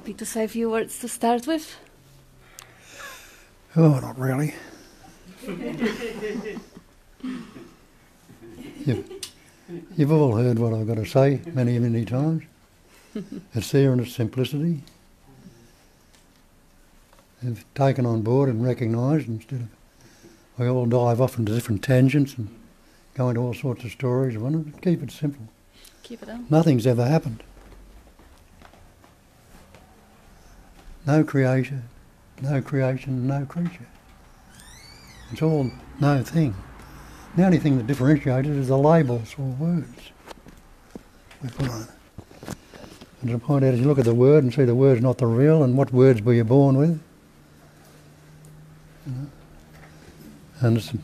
happy to say a few words to start with? Oh, not really. You've all heard what I've got to say many, many times. It's there in its simplicity. I've taken on board and recognised, instead of we all dive off into different tangents and go into all sorts of stories. I want to keep it simple. Keep it on. Nothing's ever happened. No creation, no creature. It's all no thing. The only thing that differentiates it is the labels or words we put on it. And to point out, as you look at the word and see the word's not the real, and what words were you born with? And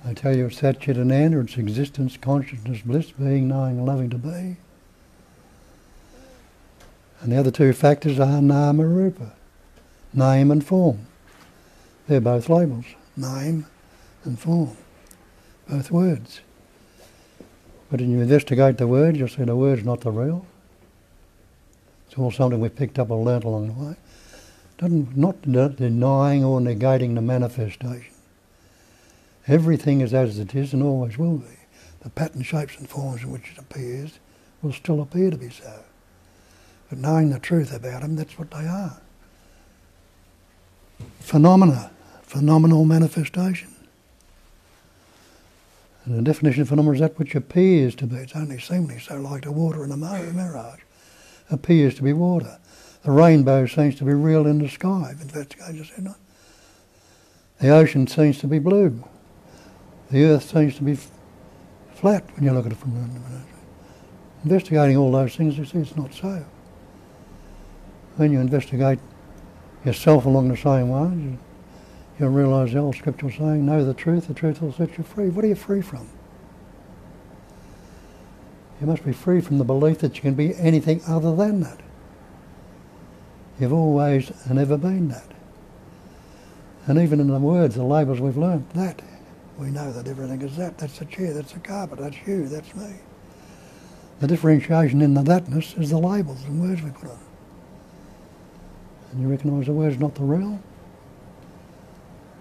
I tell you, it's that chit and ander, it's existence, consciousness, bliss, being, knowing, and loving to be. And the other two factors are nama, rupa, name and form. They're both labels, name and form, both words. But when you investigate the words, you'll see the word's not the real. It's all something we've picked up or learnt along the way. Not denying or negating the manifestation. Everything is as it is and always will be. The pattern, shapes and forms in which it appears will still appear to be so. But knowing the truth about them, that's what they are. Phenomena, phenomenal manifestation. And the definition of phenomena is that which appears to be. It's only seemingly so, like the water in a mirage. Appears to be water. The rainbow seems to be real in the sky. Investigators said not. The ocean seems to be blue. The earth seems to be flat when you look at it from investigating all those things, you see it's not so. When you investigate yourself along the same way, you'll realise the old scriptural saying, know the truth will set you free. What are you free from? You must be free from the belief that you can be anything other than that. You've always and ever been that. And even in the words, the labels we've learned, that. We know that everything is that. That's the chair, that's the carpet, that's you, that's me. The differentiation in the thatness is the labels and words we put on. And you recognise the word's not the real?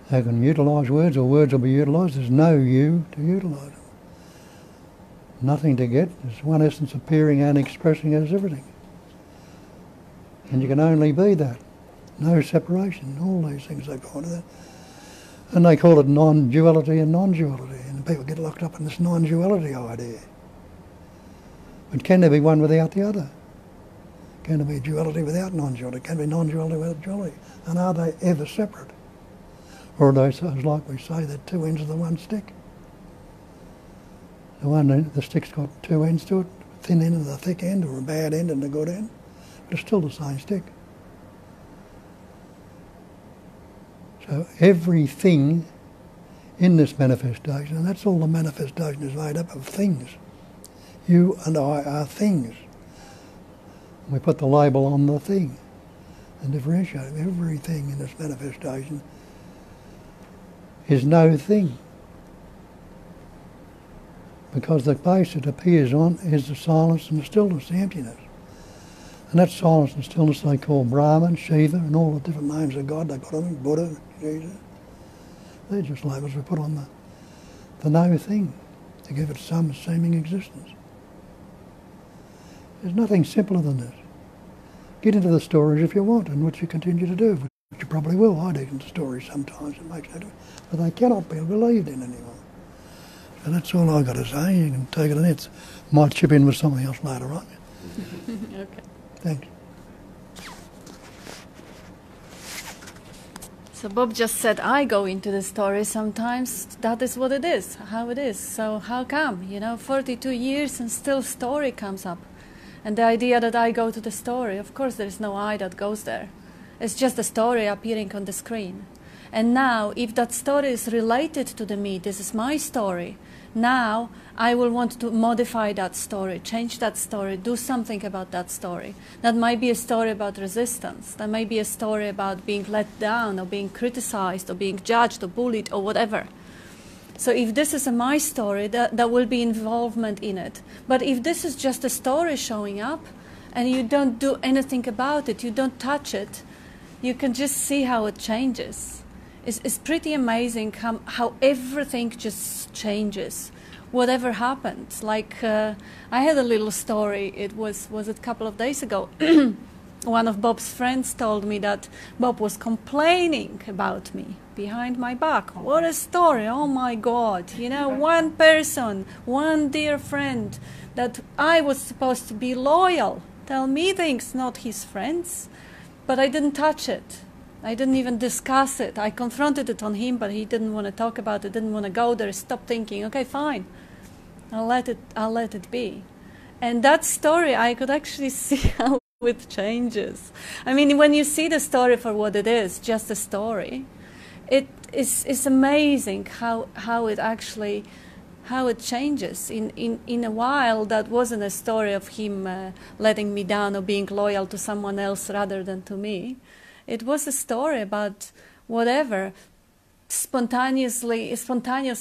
How can you utilise words, or words will be utilised? There's no you to utilise them. Nothing to get. There's one essence appearing and expressing as everything. And you can only be that. No separation. All these things they go into that. And they call it non-duality and non-duality. And people get locked up in this non-duality idea. But can there be one without the other? Can there be duality without non-duality? Can there be non-duality without duality? And are they ever separate? Or are they, like we say, they're two ends of the one stick? The stick's got two ends to it, a thin end and a thick end, or a bad end and a good end. But it's still the same stick. So everything in this manifestation, and that's all the manifestation is made up of, things. You and I are things. We put the label on the thing and differentiate. Everything in this manifestation is no thing. Because the base it appears on is the silence and the stillness, the emptiness. And that silence and stillness they call Brahman, Shiva, and all the different names of God they put on it, Buddha, Jesus. They're just labels we put on the no thing to give it some seeming existence. There's nothing simpler than this. Get into the stories if you want, and which you continue to do, which you probably will. I dig into stories sometimes, it makes no difference. But they cannot be believed in anymore. So that's all I've got to say. You can take it and it might chip in with something else later on. Okay. Thanks. So Bob just said, I go into the story sometimes. That is what it is, how it is. So how come? 42 years and still story comes up. And the idea that I go to the story, of course there is no I that goes there. It's just a story appearing on the screen. And now, if that story is related to the me, this is my story, now I will want to modify that story, change that story, do something about that story. That might be a story about resistance. That might be a story about being let down or being criticized or being judged or bullied or whatever. So if this is my story, that will be involvement in it. But if this is just a story showing up, and you don't do anything about it, you don't touch it, you can just see how it changes. It's pretty amazing how everything just changes. Whatever happens. Like, I had a little story, it was a couple of days ago. One of Bob's friends told me that Bob was complaining about me behind my back. What a story, oh my God. You know, one person, one dear friend that I was supposed to be loyal, tell me things, not his friends. But I didn't touch it. I didn't even discuss it. I confronted it on him, but he didn't want to talk about it, didn't want to go there, stop thinking, okay, fine, I'll let it be. And that story, I could actually see how it changes. I mean, when you see the story for what it is, just a story, it's amazing how it actually, how it changes. In a while, that wasn't a story of him letting me down or being loyal to someone else rather than to me. It was a story about whatever, spontaneous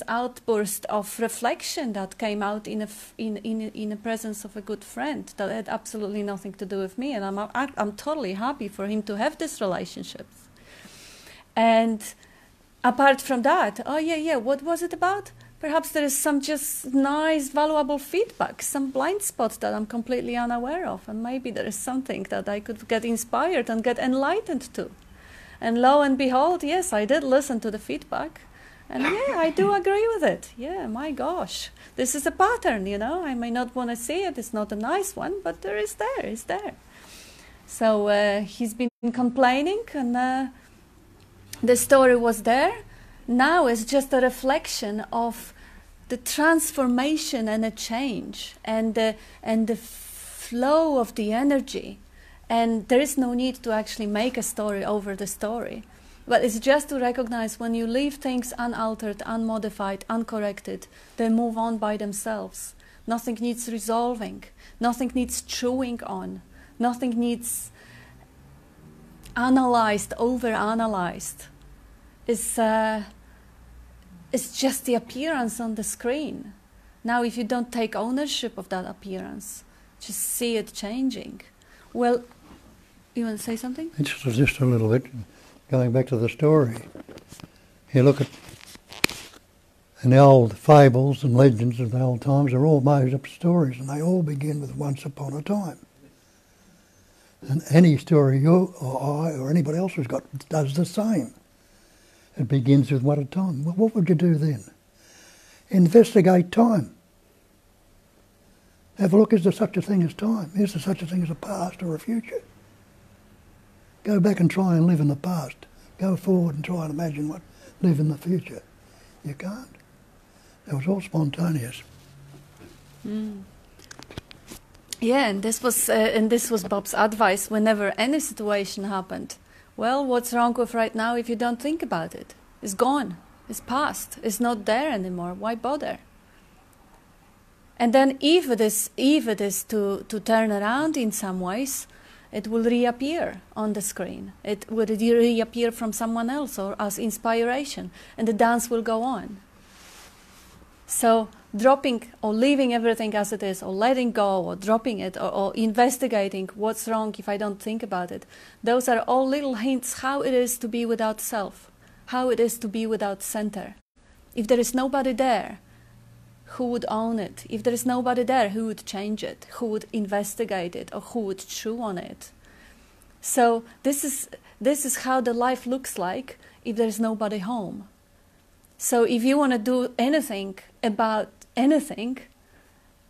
outburst of reflection that came out in the presence of a good friend that had absolutely nothing to do with me, and I'm totally happy for him to have this relationship. And apart from that, what was it about? Perhaps there is some just nice, valuable feedback, some blind spots that I'm completely unaware of, and maybe there is something that I could get inspired and get enlightened to. And lo and behold, yes, I did listen to the feedback, and yeah, I do agree with it. Yeah, my gosh, this is a pattern, you know. I may not want to see it, it's not a nice one, but it's there. So he's been complaining, and the story was there. Now it's just a reflection of the transformation and a change and the flow of the energy. And there is no need to actually make a story over the story. But it's just to recognize when you leave things unaltered, unmodified, uncorrected, they move on by themselves. Nothing needs resolving. Nothing needs chewing on. Nothing needs analyzed, over-analyzed. It's just the appearance on the screen. Now, if you don't take ownership of that appearance, just see it changing. Well, you want to say something? It's just a little bit, going back to the story. You look at, in the old fables and legends of the old times, they're all made up stories, and they all begin with once upon a time. And any story you or I or anybody else has got does the same. It begins with one at a time. Well, what would you do then? Investigate time. Have a look, is there such a thing as time? Is there such a thing as a past or a future? Go back and try and live in the past. Go forward and try and imagine live in the future. You can't. It was all spontaneous. Mm. Yeah, and this was Bob's advice whenever any situation happened. Well, what's wrong with right now if you don't think about it? It's gone. It's past. It's not there anymore. Why bother? And then if it is to turn around in some ways, it will reappear on the screen. It will reappear from someone else or as inspiration, and the dance will go on. So dropping or leaving everything as it is, or letting go, or dropping it, or investigating what's wrong if I don't think about it, those are all little hints how it is to be without self, how it is to be without center. If there is nobody there, who would own it? If there is nobody there, who would change it? Who would investigate it? Or who would chew on it? So this is how the life looks like if there is nobody home. So if you want to do anything about anything,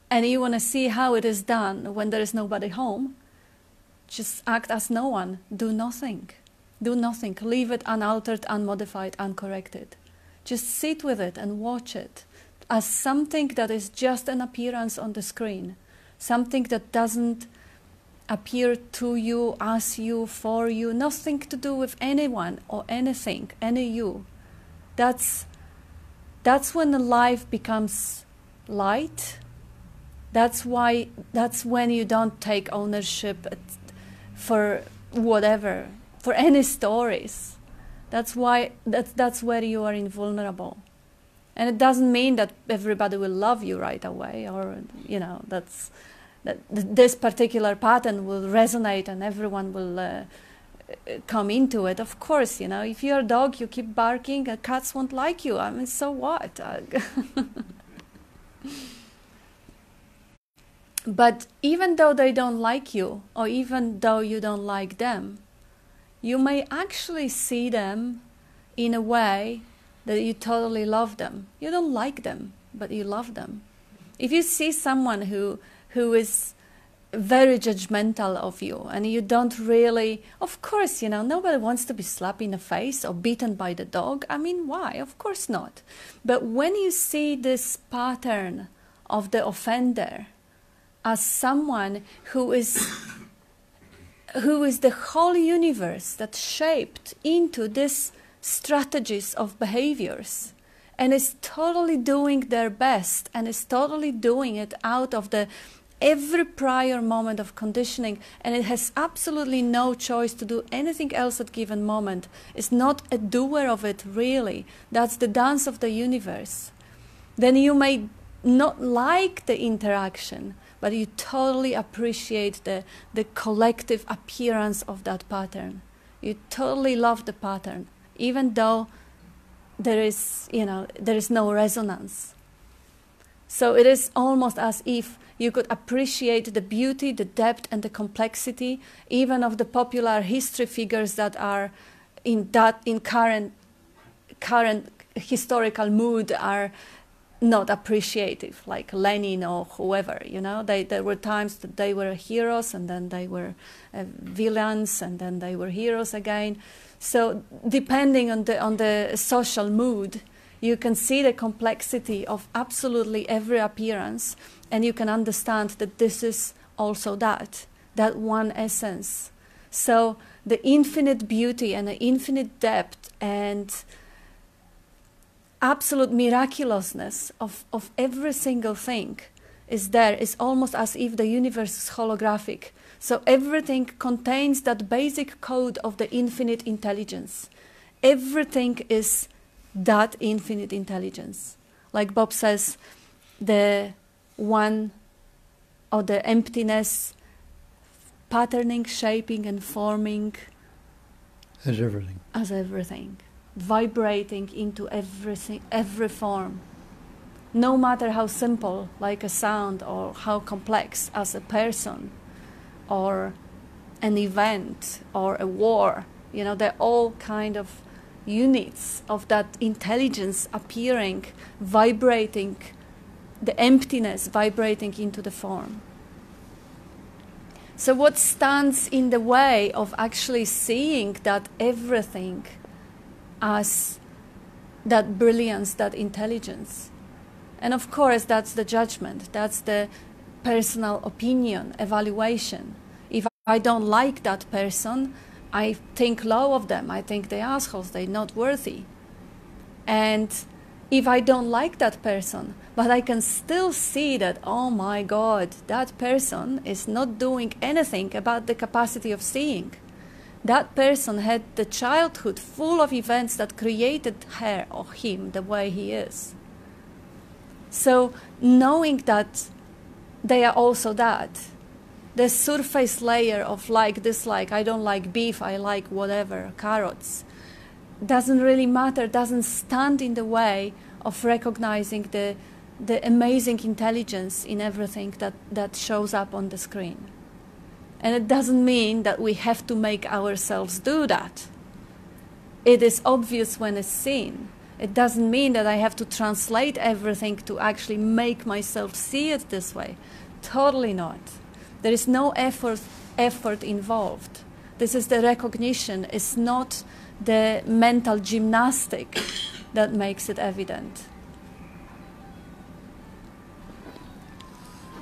and you want to see how it is done when there is nobody home, just act as no one. Do nothing. Do nothing. Leave it unaltered, unmodified, uncorrected. Just sit with it and watch it as something that is just an appearance on the screen, something that doesn't appear to you, as you, for you, nothing to do with anyone or anything, any you. That's when the life becomes light. That's when you don't take ownership for whatever, for any stories. That's where you are invulnerable. And it doesn't mean that everybody will love you right away, or that this particular pattern will resonate and everyone will come into it. Of course, you know, if you're a dog, you keep barking, cats won't like you. I mean, so what? But even though they don't like you, or even though you don't like them, you may actually see them in a way that you totally love them. You don't like them, but you love them. If you see someone who is very judgmental of you and you don't really, of course, you know, nobody wants to be slapped in the face or beaten by the dog. I mean, why? Of course not. But when you see this pattern of the offender as someone who is the whole universe that's shaped into these strategies of behaviors and is totally doing their best and is totally doing it out of the every prior moment of conditioning, and it has absolutely no choice to do anything else at given moment, is not a doer of it really, that's the dance of the universe, then you may not like the interaction, but you totally appreciate the collective appearance of that pattern. You totally love the pattern, even though there is no resonance. So it is almost as if you could appreciate the beauty, the depth, and the complexity, even of the popular history figures that are in current historical mood are not appreciative, like Lenin or whoever. You know, there were times that they were heroes, and then they were villains, and then they were heroes again. So depending on the social mood, you can see the complexity of absolutely every appearance, and you can understand that this is also that one essence. So the infinite beauty and the infinite depth and absolute miraculousness of every single thing is there. It's almost as if the universe is holographic. So everything contains that basic code of the infinite intelligence. Everything is that infinite intelligence. Like Bob says, the one or the emptiness, patterning, shaping, and forming as everything. As everything. Vibrating into everything, every form. No matter how simple, like a sound, or how complex as a person, or an event, or a war. You know, they're all kind of units of that intelligence appearing, vibrating, the emptiness vibrating into the form. So what stands in the way of actually seeing that everything as that brilliance, that intelligence? And of course, that's the judgment, that's the personal opinion, evaluation. If I don't like that person, I think low of them. I think they're assholes, they're not worthy. And if I don't like that person, but I can still see that, oh my God, that person is not doing anything about the capacity of seeing. That person had the childhood full of events that created her or him the way he is. So knowing that they are also that, the surface layer of like, dislike, I don't like beef, I like whatever, carrots, doesn't really matter, doesn't stand in the way of recognizing the amazing intelligence in everything that shows up on the screen. And it doesn't mean that we have to make ourselves do that. It is obvious when it's seen. It doesn't mean that I have to translate everything to actually make myself see it this way. Totally not. There is no effort involved. This is the recognition. It's not the mental gymnastic that makes it evident.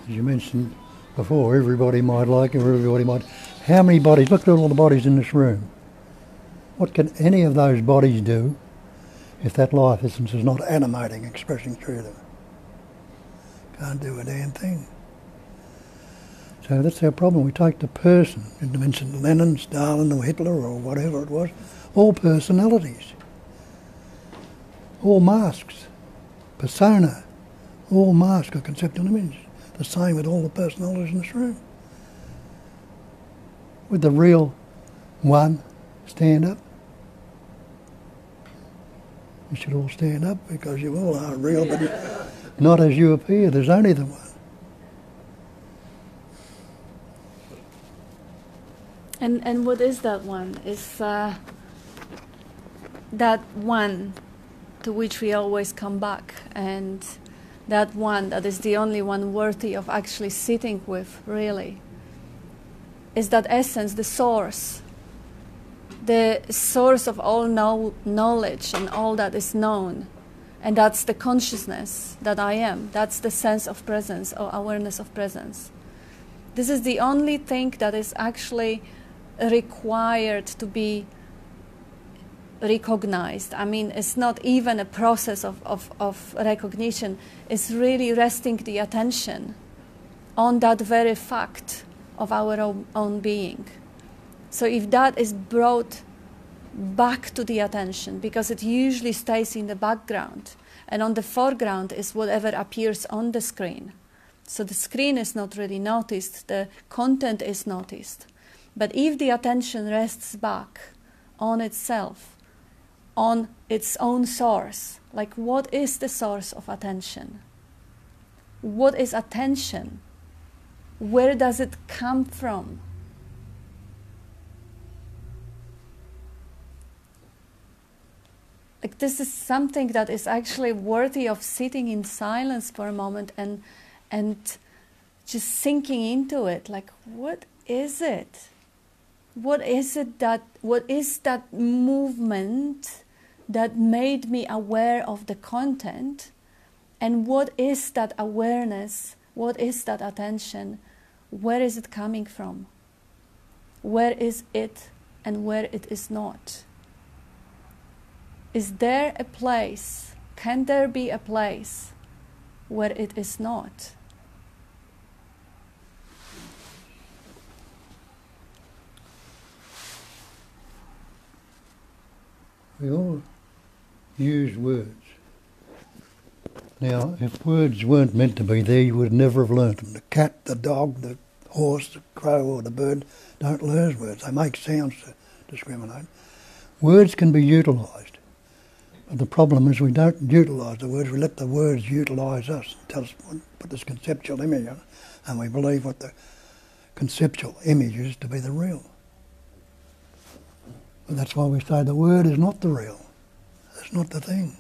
As you mentioned before, everybody might like it, or everybody might. How many bodies? Look at all the bodies in this room. What can any of those bodies do if that life essence is not animating, expressing through them? Can't do a damn thing. So that's our problem. We take the person, and you mentioned Lenin, Stalin, or Hitler, or whatever it was, all personalities, all masks, persona, all mask or conceptual image. The same with all the personalities in this room. Would the real one stand up? You should all stand up because you all are real, but not as you appear. There's only the one. And what is that one? Is that one to which we always come back, and that one that is the only one worthy of actually sitting with, really, is that essence, the source of all knowledge and all that is known. And that's the consciousness that I am. That's the sense of presence or awareness of presence. This is the only thing that is actually required to be recognized. I mean, it's not even a process of recognition. It's really resting the attention on that very fact of our own being. So if that is brought back to the attention, because it usually stays in the background, and on the foreground is whatever appears on the screen. So the screen is not really noticed, the content is noticed. But if the attention rests back on itself, on its own source, like what is the source of attention? What is attention? Where does it come from? Like, this is something that is actually worthy of sitting in silence for a moment and just sinking into it. Like, what is it? What is that movement that made me aware of the content? And what is that awareness? What is that attention? Where is it coming from? Where is it and where it is not? Is there a place? Can there be a place where it is not? We all use words. Now, if words weren't meant to be there, you would never have learnt them. The cat, the dog, the horse, the crow or the bird don't learn words. They make sounds to discriminate. Words can be utilised. But the problem is we don't utilise the words. We let the words utilise us, tell us, put this conceptual image on it, and we believe what the conceptual image is to be the real. But that's why we say the word is not the real. It's not the thing.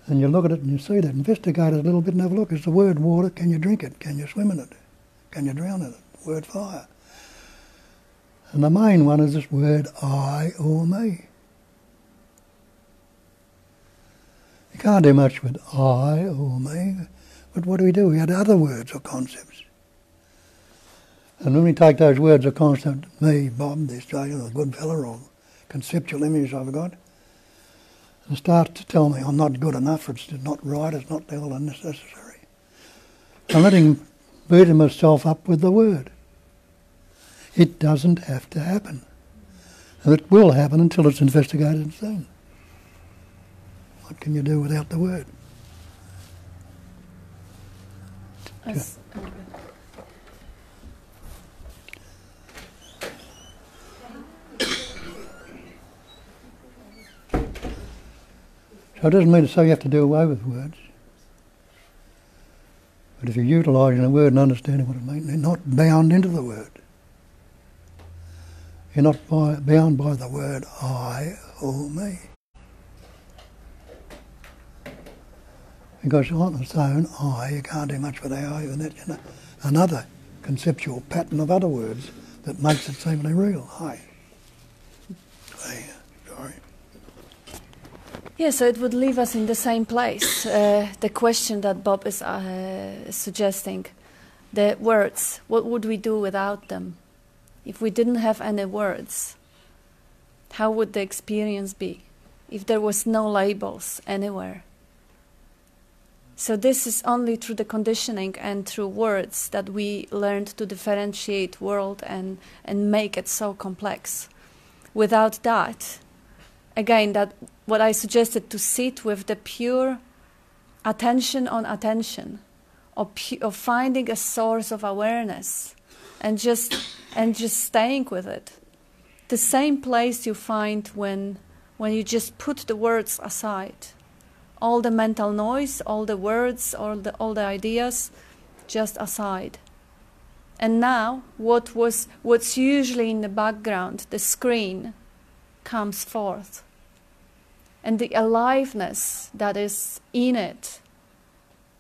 And you look at it and you see that. Investigate it a little bit and have a look. Is the word water? Can you drink it? Can you swim in it? Can you drown in it? The word fire. And the main one is this word I or me. You can't do much with I or me, but what do? We add other words or concepts. And when we take those words or concepts, me, Bob, the Australian, the good fella, or conceptual image I've got, and start to tell me I'm not good enough, it's not right, it's not legal and necessary. I'm letting beating myself up with the word. It doesn't have to happen. And it will happen until it's investigated and seen. What can you do without the word? So it doesn't mean to say you have to do away with words. But if you're utilising a word and understanding what it means, you're not bound into the word. You're not bound by the word I or me. Because on its own, I, you can't do much with I, and that, another conceptual pattern of other words that makes it seemingly real. I. Sorry. Yeah, so it would leave us in the same place. The question that Bob is suggesting, the words, what would we do without them? If we didn't have any words, how would the experience be? If there was no labels anywhere? So this is only through the conditioning and through words that we learned to differentiate world and make it so complex. Without that, again, that what I suggested, to sit with the pure attention on attention, of finding a source of awareness and just staying with it. The same place you find when you just put the words aside. All the mental noise, all the words, all the ideas, just aside. And now what's usually in the background, the screen, comes forth. And the aliveness that is in it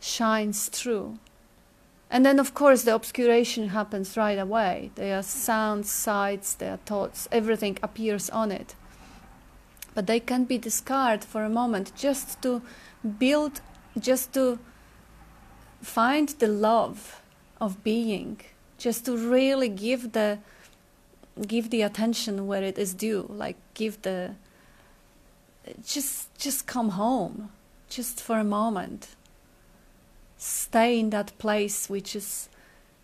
shines through. And then of course the obscuration happens right away. There are sounds, sights, there are thoughts, everything appears on it. But they can be discarded for a moment just to build, just to find the love of being, just to really give the attention where it is due, like just come home, just for a moment. Stay in that place which is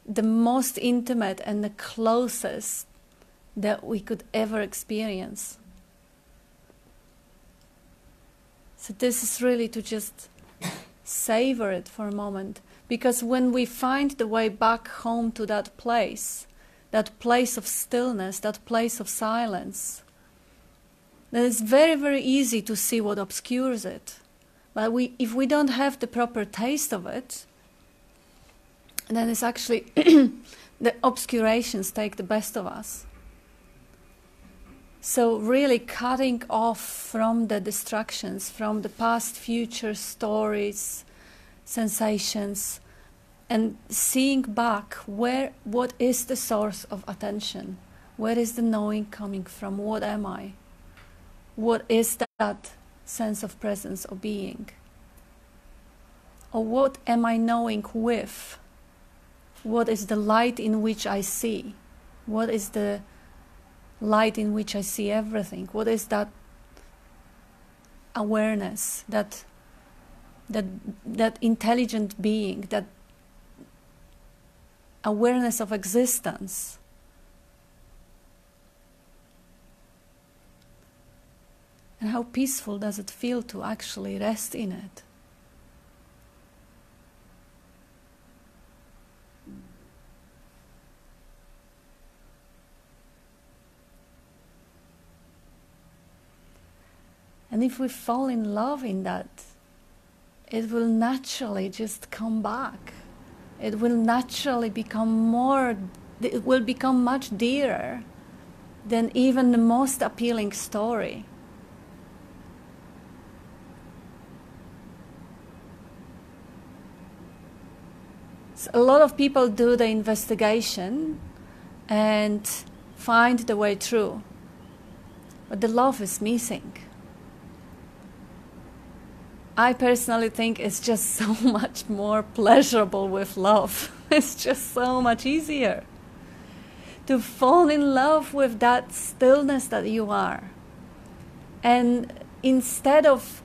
the most intimate and the closest that we could ever experience. So this is really to just savor it for a moment. Because when we find the way back home to that place of stillness, that place of silence, then it's very, very easy to see what obscures it. But if we don't have the proper taste of it, then it's actually the obscurations take the best of us. So really cutting off from the distractions, from the past, future stories, sensations, and seeing back what is the source of attention? Where is the knowing coming from? What am I? What is that sense of presence or being? Or what am I knowing with? What is the light in which I see? What is the light in which I see everything? What is that awareness, that intelligent being, that awareness of existence? And how peaceful does it feel to actually rest in it? And if we fall in love in that, it will naturally just come back. It will naturally it will become much dearer than even the most appealing story. So a lot of people do the investigation and find the way through, but the love is missing. I personally think it's just so much more pleasurable with love. It's just so much easier to fall in love with that stillness that you are. And instead of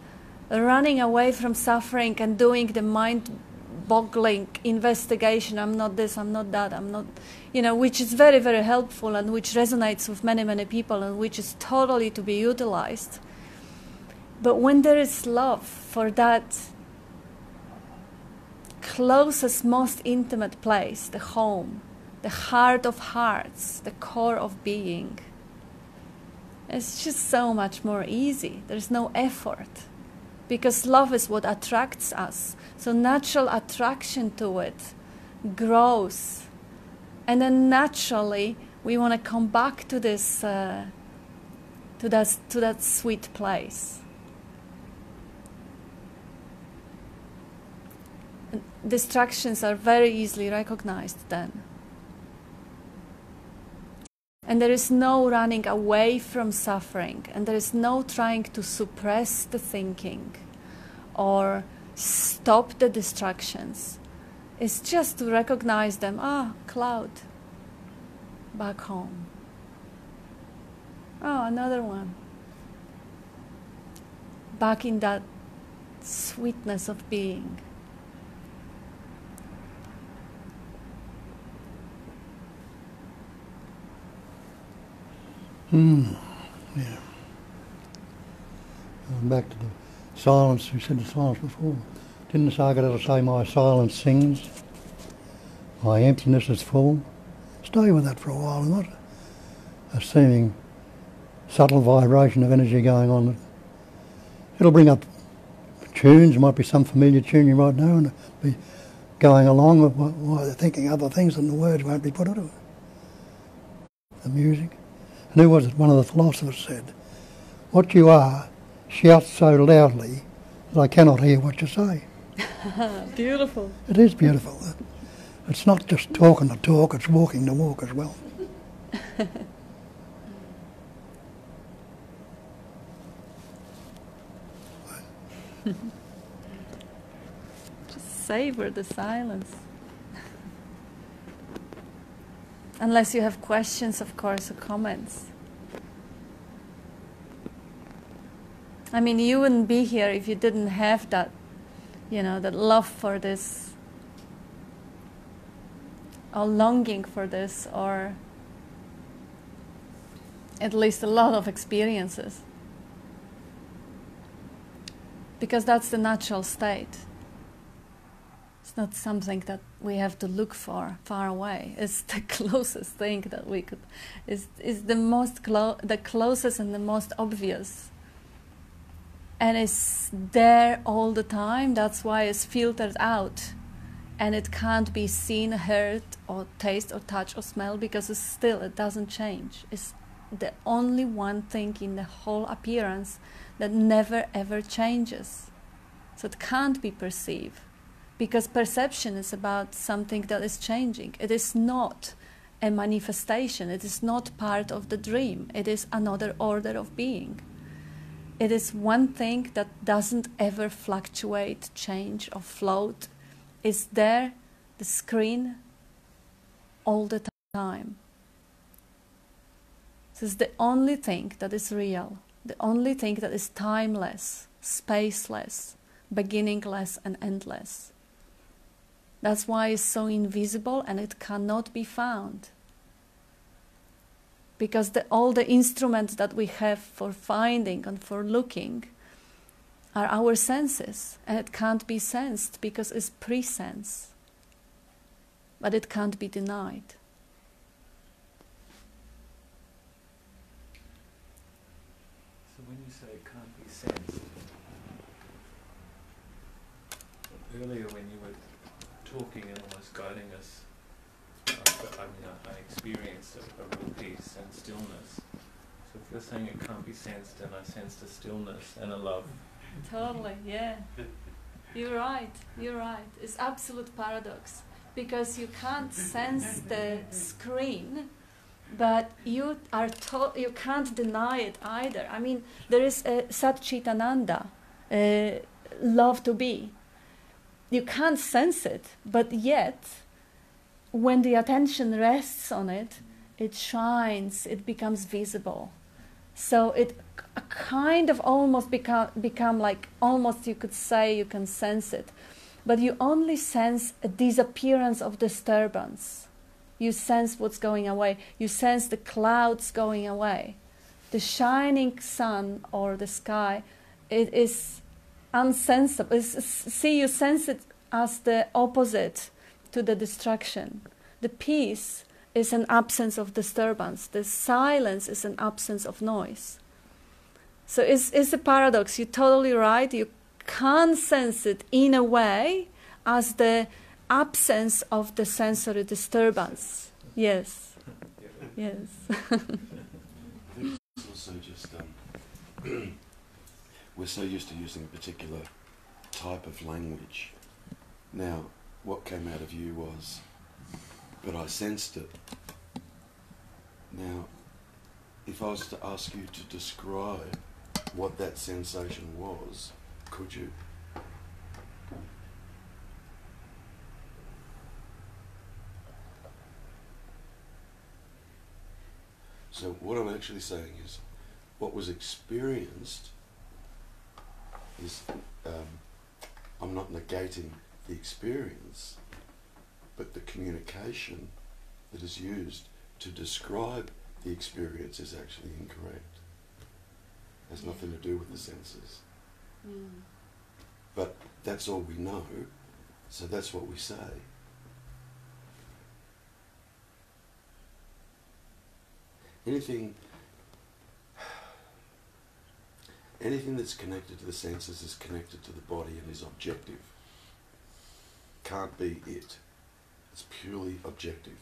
running away from suffering and doing the mind-boggling investigation, I'm not this, I'm not that, I'm not, which is very, very helpful and which resonates with many, many people and which is totally to be utilized. But when there is love for that closest, most intimate place, the home, the heart of hearts, the core of being, it's just so much more easy. There's no effort. Because love is what attracts us. So natural attraction to it grows. And then naturally we want to come back to this, to that sweet place. Distractions are very easily recognized then. And there is no running away from suffering, and there is no trying to suppress the thinking or stop the distractions. It's just to recognize them. Cloud. Back home. Oh, another one. Back in that sweetness of being. Yeah. Back to the silence, we said the silence before. Didn't Sagara say, my silence sings, my emptiness is full? Stay with that for a while, not a seeming subtle vibration of energy going on. It'll bring up tunes, might be some familiar tune you might know, and be going along with while they're thinking other things, and the words won't be put into it. The music. And who was it? One of the philosophers said, what you are shouts so loudly that I cannot hear what you say. Beautiful. It is beautiful. It's not just talking the talk, it's walking the walk as well. Just savor the silence. Unless you have questions, of course, or comments. I mean, you wouldn't be here if you didn't have that, that love for this, or longing for this, or at least a lot of experiences. Because that's the natural state. It's not something that we have to look for far away. It's the closest thing that we could. Is the closest and the most obvious. And it's there all the time. That's why it's filtered out, and it can't be seen, heard, or taste, or touch, or smell, because it doesn't change. It's the only one thing in the whole appearance that never ever changes. So it can't be perceived, because perception is about something that is changing. It is not a manifestation. It is not part of the dream. It is another order of being. It is one thing that doesn't ever fluctuate, change, or float. It's there, the screen, all the time. This is the only thing that is real, the only thing that is timeless, spaceless, beginningless, and endless. That's why it's so invisible and it cannot be found. Because all the instruments that we have for finding and for looking are our senses, and it can't be sensed because it's pre-sense. But it can't be denied. So when you say it can't be sensed, earlier when you were talking and almost guiding us, I experienced a real peace and stillness. So if you're saying it can't be sensed, and I sensed a stillness and a love. Totally, yeah. You're right. It's absolute paradox, because you can't sense the screen, but you can't deny it either. I mean, there is a Sat Chitananda, love to be. You can't sense it, but yet, when the attention rests on it, it shines, it becomes visible. So it kind of almost become like, almost you could say you can sense it. But you only sense a disappearance of disturbance. You sense what's going away. You sense the clouds going away. The shining sun or the sky, it is unsensible. You sense it as the opposite to the distraction. The peace is an absence of disturbance. The silence is an absence of noise. So it's a paradox. You're totally right. You can't sense it in a way as the absence of the sensory disturbance. Yes. Yes. It's also just we're so used to using a particular type of language. Now, what came out of you was, but I sensed it. Now, if I was to ask you to describe what that sensation was, could you? So what I'm actually saying is, what was experienced is, I'm not negating the experience, but the communication that is used to describe the experience is actually incorrect. It has nothing to do with the senses. But that's all we know, so that's what we say. Anything that's connected to the senses is connected to the body and is objective. Can't be it. It's purely objective.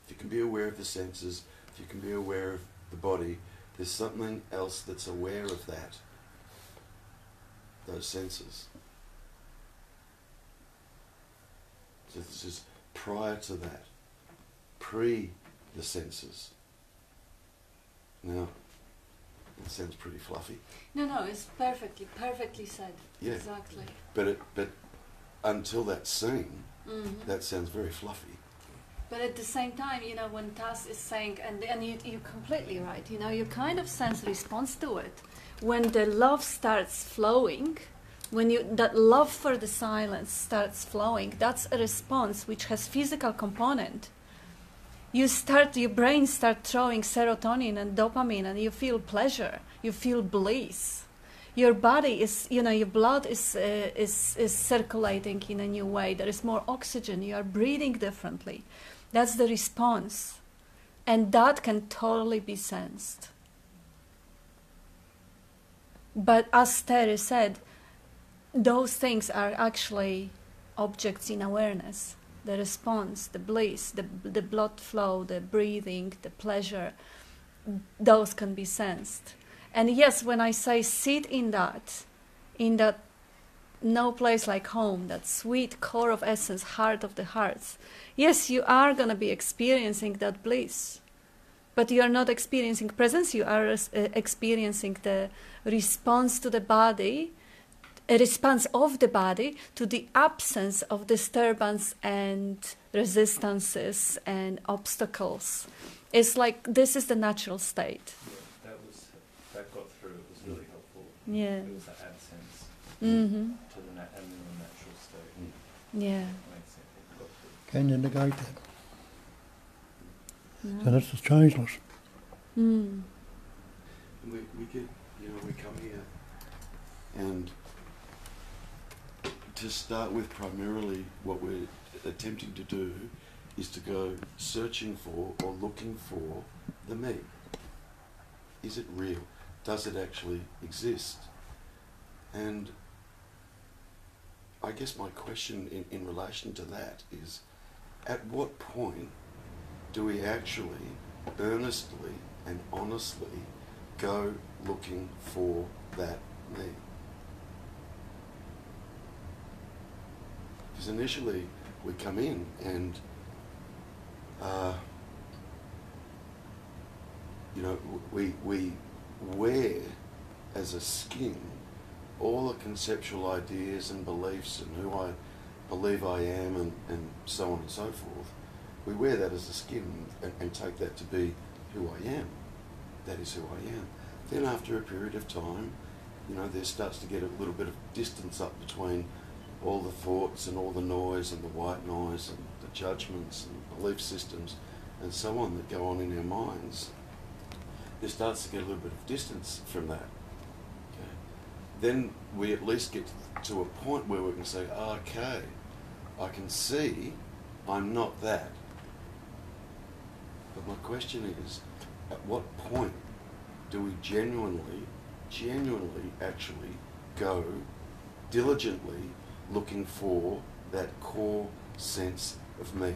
If you can be aware of the senses, if you can be aware of the body, there's something else that's aware of that. Those senses. So this is prior to that. Pre the senses. Now, it sounds pretty fluffy. No, it's perfectly said. Yeah. Exactly. But until that's seen, that sounds very fluffy. But at the same time, you know, when Tas is saying, and you're completely right, you know, you kind of sense response to it. When the love starts flowing, that love for the silence starts flowing, that's a response which has physical component. Your brain starts throwing serotonin and dopamine, and you feel pleasure, you feel bliss. Your body is, you know, your blood is circulating in a new way. There is more oxygen. You are breathing differently. That's the response, and that can totally be sensed. But as Terry said, those things are actually objects in awareness. The response, the bliss, the blood flow, the breathing, the pleasure, those can be sensed. And yes, when I say sit in that no place like home, that sweet core of essence, heart of the hearts, yes, you are going to be experiencing that bliss. But you are not experiencing presence, you are experiencing the response to the body, a response of the body to the absence of disturbance and resistances and obstacles. It's like this is the natural state. Yeah, that got through. It was really helpful. Yeah. It was the absence Mm-hmm. to the natural state. Yeah. Makes sense. It got through. Can you negate that? No. So that's the changeless. Mm. We get, you know, we come here and to start with, primarily what we're attempting to do is to go searching for or looking for the me. Is it real? Does it actually exist? And I guess my question in relation to that is, at what point do we actually earnestly and honestly go looking for that me? Because initially we come in and you know, we wear as a skin all the conceptual ideas and beliefs and who I believe I am and so on and so forth. We wear that as a skin and take that to be who I am. That is who I am. Then after a period of time, you know, there starts to get a little bit of distance up between all the thoughts and all the noise and the white noise and the judgments and belief systems and so on that go on in our minds. There starts to get a little bit of distance from that. Okay. Then we at least get to a point where we can say, oh, okay, I can see I'm not that. But my question is, at what point do we genuinely actually go diligently looking for that core sense of me?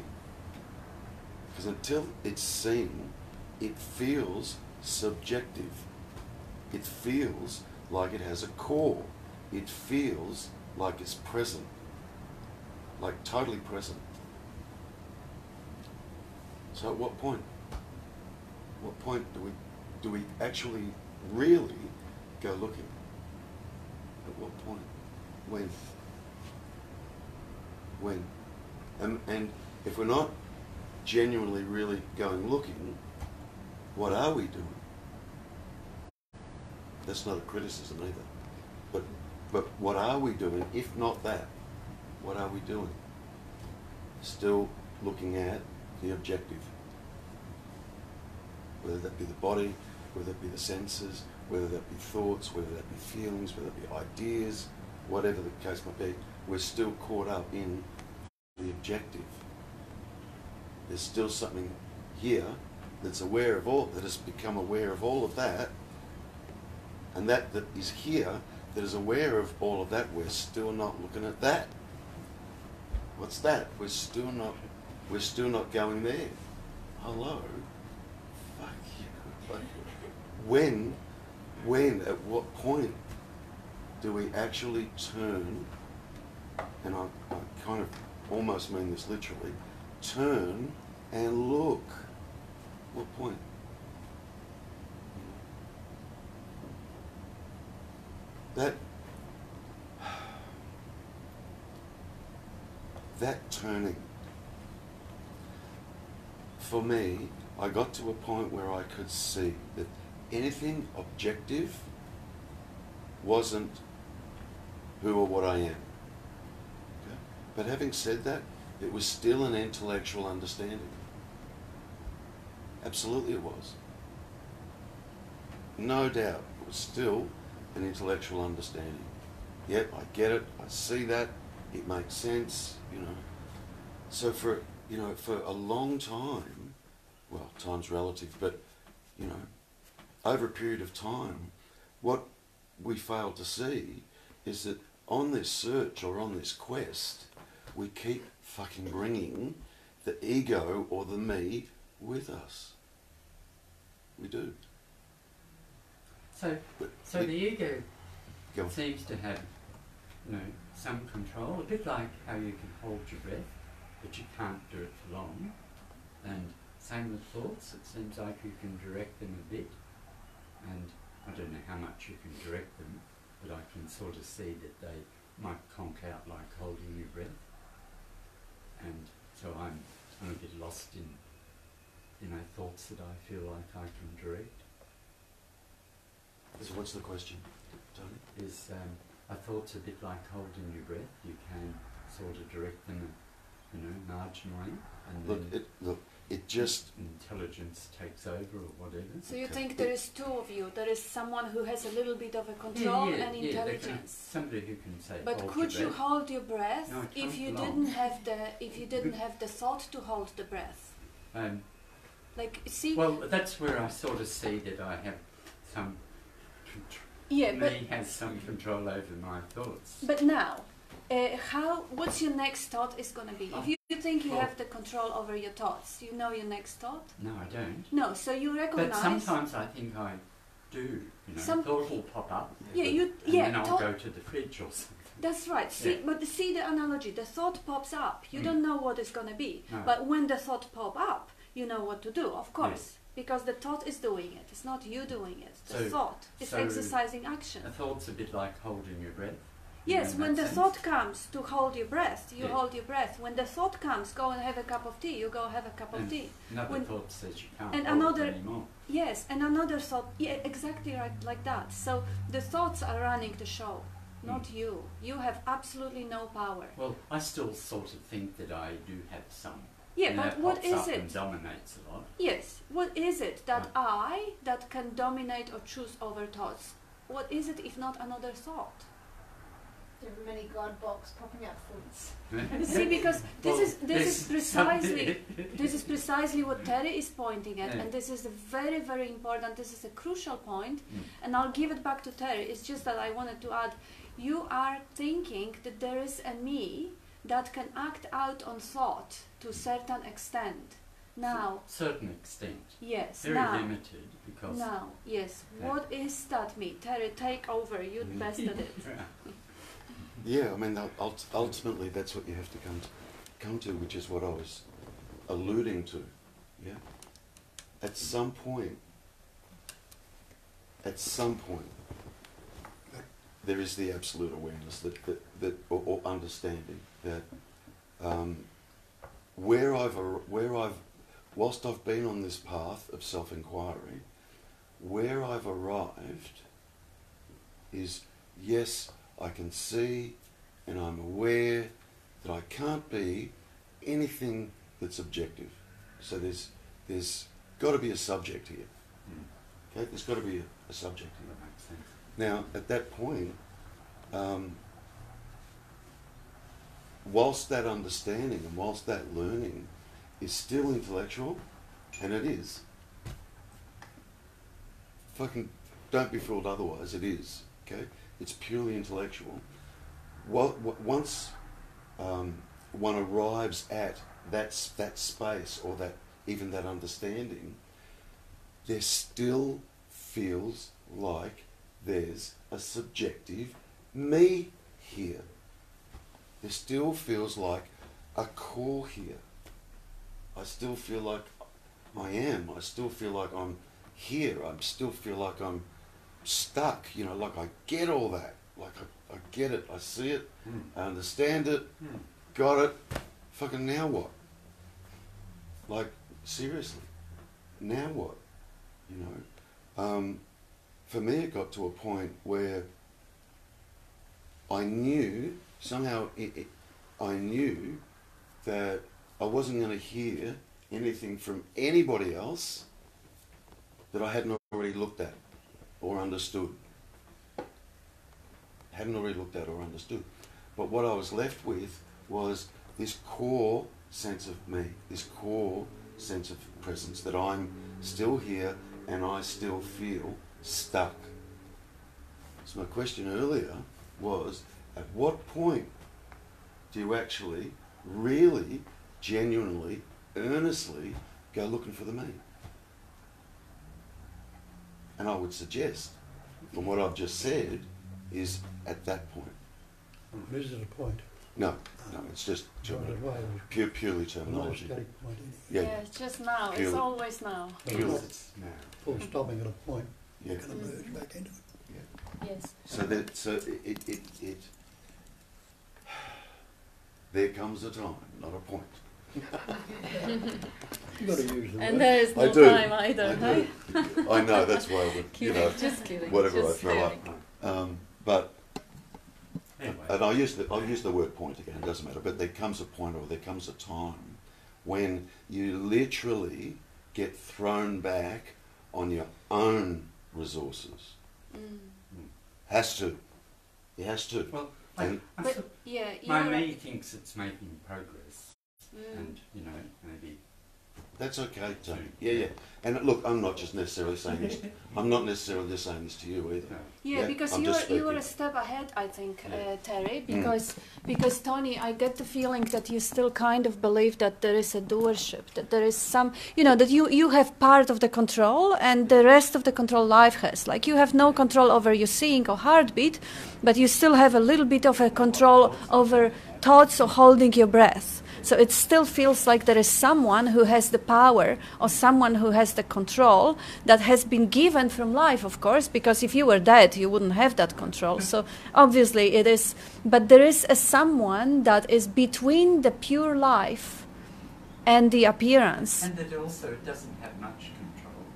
Because until it's seen, it feels subjective. It feels like it has a core. It feels like it's present, like totally present. So at what point? What point do we actually really go looking? At what point? When? When? And if we're not genuinely really going looking, what are we doing? That's not a criticism either. But what are we doing? If not that, what are we doing? Still looking at the objective. Whether that be the body, whether that be the senses, whether that be thoughts, whether that be feelings, whether that be ideas, whatever the case might be, we're still caught up in the objective. There's still something here that's aware of all, that has become aware of all of that, and that is here, that is aware of all of that. We're still not looking at that. What's that? We're still not going there. Hello? Fuck you. When, at what point do we actually turn, and I kind of almost mean this literally, turn and look? What point? That turning, for me, I got to a point where I could see that anything objective wasn't who or what I am. Okay? But having said that, it was still an intellectual understanding. Absolutely it was. No doubt, it was still an intellectual understanding. Yep, I get it, I see that, it makes sense, you know. So for a long time, well, time's relative, but, you know, over a period of time, what we fail to see is that on this search or on this quest, we keep fucking bringing the ego or the me with us. We do. So the ego seems to have, you know, some control, a bit like how you can hold your breath, but you can't do it for long. And same with thoughts, it seems like you can direct them a bit, and I don't know how much you can direct them, but I can sort of see that they might conk out like holding your breath. And so I'm a bit lost in, you know, thoughts that I feel like I can direct. So what's the question, Tony? Are thoughts a bit like holding your breath? You can sort of direct them, you know, marginally, and it just intelligence takes over or whatever. So you think there is two of you? There is someone who has a little bit of a control and intelligence. Somebody who can say. But could you hold your breath if you didn't have the thought to hold the breath? Like, see. Well, that's where I sort of see that I have some. Has some control over my thoughts. But now, what's your next thought is going to be? If you think you have the control over your thoughts, you know your next thought? No, I don't. No, so you recognize... But sometimes I think I do, you know, thought will pop up, and then I'll go to the fridge or something. That's right. But see the analogy, the thought pops up, you don't know what it's going to be. No. But when the thought pop up, you know what to do, of course. Yes. Because the thought is doing it, it's not you doing it. The thought is exercising action. A thought's a bit like holding your breath. Yes, when the thought comes to hold your breath, you hold your breath. When the thought comes, go and have a cup of tea, you go have a cup of tea. Another thought says you can't hold it anymore. Yes, and another thought, exactly right, like that. So the thoughts are running the show, not you. You have absolutely no power. Well, I still sort of think that I do have some. Yeah, but what is it? And dominates a lot. Yes, what is it that that can dominate or choose over thoughts? What is it if not another thought? There are many God box popping out thoughts. See, because this is precisely what Terry is pointing at, and this is a very, very important. This is a crucial point, and I'll give it back to Terry. It's just that I wanted to add, you are thinking that there is a me that can act out on thought to a certain extent. Now, certain extent. Yes. Very limited because. Now, yes. What is that me? Terry, take over. You bested it. Yeah, I mean, ultimately, that's what you have to come to, which is what I was alluding to. Yeah. At some point, there is the absolute awareness that or understanding that whilst I've been on this path of self-inquiry, where I've arrived is, yes, I can see and I'm aware that I can't be anything that's objective. So there's got to be a subject here. Okay, there's got to be a subject here. That makes sense. Now, at that point, whilst that understanding and whilst that learning is still intellectual, and it is, fucking don't be fooled otherwise, it is, okay? It's purely intellectual. Once one arrives at that space or that even that understanding, there still feels like there's a subjective me here. There still feels like a core here. I still feel like I am. I still feel like I'm here. I still feel like I'm stuck. You know, like I get all that. Like I get it. I see it. I understand it. Got it. Fucking now what? Like, seriously. Now what? You know? For me it got to a point where I knew, somehow I knew that I wasn't going to hear anything from anybody else that I hadn't already looked at or understood. Hadn't already looked at or understood. But what I was left with was this core sense of me, this core sense of presence, that I'm still here and I still feel stuck. So my question earlier was, at what point do you actually really, genuinely, earnestly go looking for the me? And I would suggest, from what I've just said, is at that point. Is it a point? No, it's just purely terminology. Point Yeah, it's just now. Purely. It's always now. Purely. It's now. full stopping at a point. Yeah. Going to merge back into it. Yes. So there comes a time, not a point. You've got to use the And word. there is I no do. time either, hey? I know, that's why I would, Just kidding. whatever just I throw kidding. up. But, Anyway. and I'll use the word point again, it doesn't matter, but there comes a point or there comes a time when you literally get thrown back on your own resources. Has to. It has to. Well, And But yeah, my you're me thinks it's making progress, and maybe. that's okay, Tony. Yeah. And look, I'm not just necessarily saying this. I'm not necessarily just saying this to you either. No. Yeah, because I'm you're just you were speaking. a step ahead, I think, Yeah. Terry. Because Tony, I get the feeling that you still kind of believe that there is a doership, that there is some, that you have part of the control, and the rest of the control life has. Like you have no control over your seeing or heartbeat, but you still have a little bit of a control over thoughts or holding your breath. So it still feels like there is someone who has the power or someone who has the control that has been given from life, of course, because if you were dead, you wouldn't have that control. So obviously it is, but there is a someone that is between the pure life and the appearance. And that also doesn't have much control.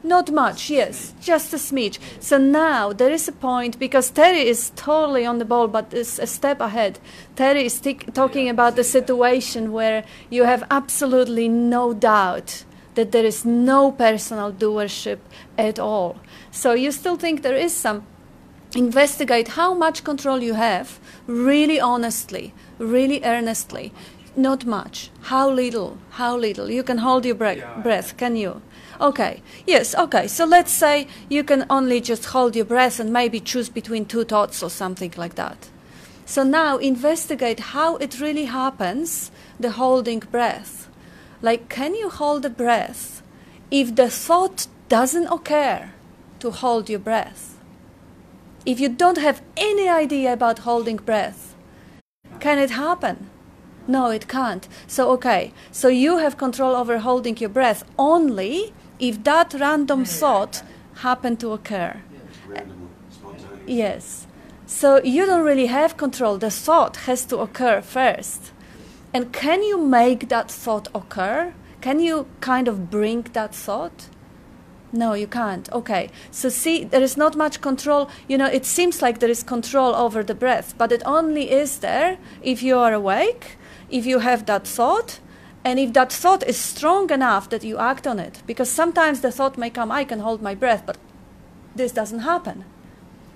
Not much, yes, just a smidge. So now there is a point, because Terry is totally on the ball, but is a step ahead. Terry is talking about the situation where you have absolutely no doubt that there is no personal doership at all. So you still think there is some. Investigate how much control you have, really honestly, really earnestly. Not much. How little? How little? You can hold your breath, can you? Okay, yes, okay. So let's say you can only just hold your breath and maybe choose between two thoughts or something like that. So now investigate how it really happens, the holding breath. Like, can you hold the breath if the thought doesn't occur to hold your breath? If you don't have any idea about holding breath, can it happen? No, it can't. So, okay, so you have control over holding your breath only if that random thought happened to occur. Randomly, spontaneous. Yes. So you don't really have control. The thought has to occur first. And can you make that thought occur? Can you kind of bring that thought? No, you can't. Okay. So see, there is not much control. It seems like there is control over the breath, but it only is there if you are awake, if you have that thought, and if that thought is strong enough that you act on it. Because sometimes the thought may come, I can hold my breath, but this doesn't happen.